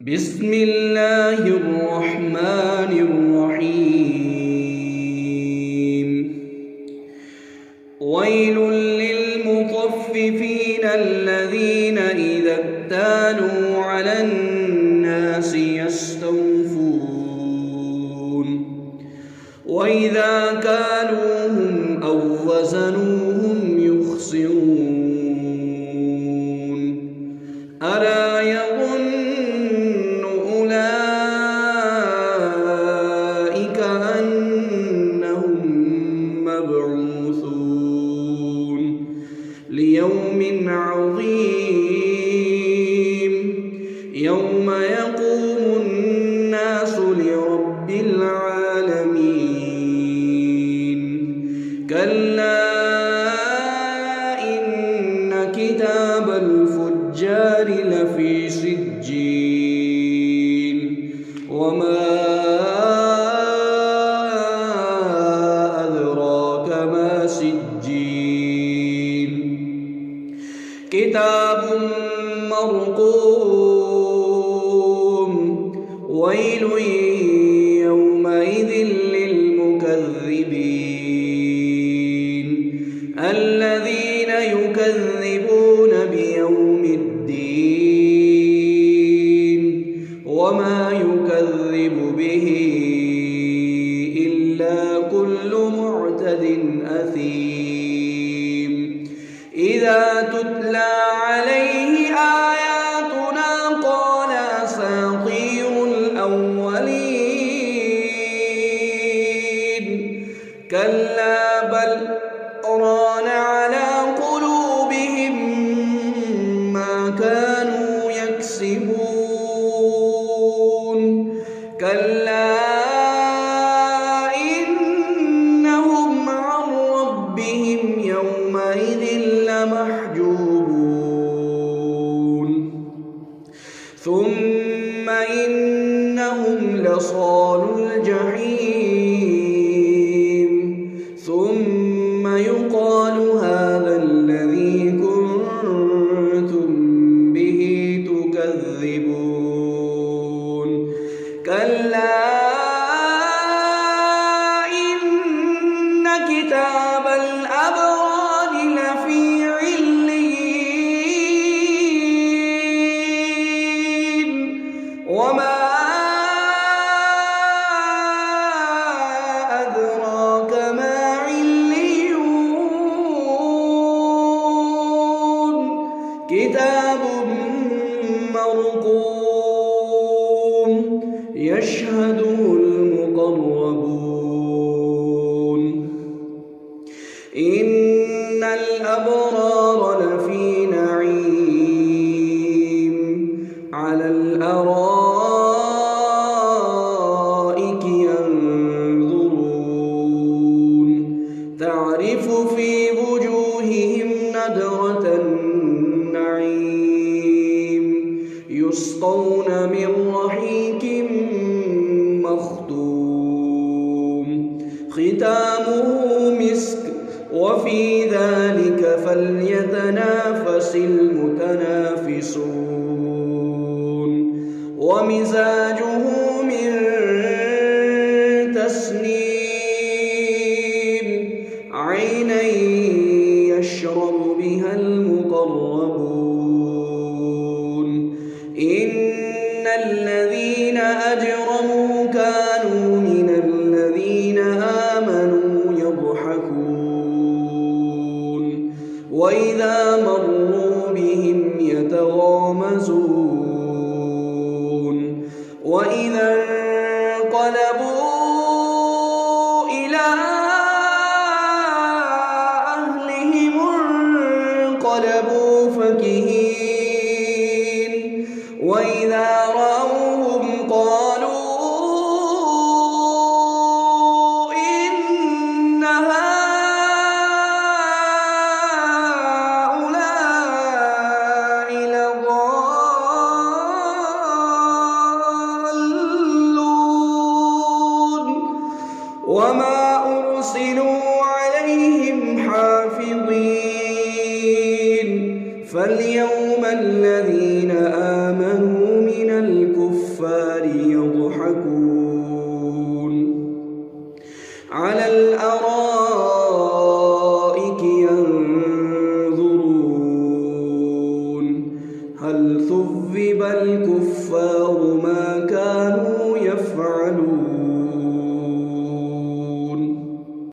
بسم الله الرحمن الرحيم ويل للمطففين الذين إذا اكتالوا على الناس يستوفون وإذا كالوهم أو وزنوهم يخسرون ألا يظن أولئك أنهم مبعوثون ليوم عظيم يوم يقوم الناس لرب العالمين كلا إن كتاب الفجار لفي سجين وما أدراك ما سجين كتاب مرقوم ويل يومئذ للمكذبين الذين يكذبون بيوم الدين وما يكذب به إلا كل معتد أثيم إذا تتلى عليه آياتنا قال أساطير الأولين كلا بل ران على قلوبهم ما كانوا يكسبون كلا إنهم عن ربهم يومئذ لمحجوبون ثم إنهم لصالو الجحيم ثم يقال هذا الذي كنتم به تكذبون كلا إن كتاب الأبرار لفي عليين وما أدراك ما عليون كتاب مرقوم يشهده المقربون إن الأبرار لفي نعيم على الأرائك ينظرون تعرف في وجوههم نضرة النعيم يسقون من رحيق مختوم ختامه مسك وفي ذلك فليتنافس المتنافسون ومزاجه من تسنيم عينا يشرب بها المقربون إن الذين أجرموا كانوا من الذين آمنوا يضحكون وإذا مروا بهم يتغامزون وإذا انقلبوا إلى أهلهم انقلبوا فكهين وإذا رأوهم قالوا إن هؤلاء لضالون وما أرسلوا عليهم حافظين فاليوم الذين آمنوا من الكفر على الأرائك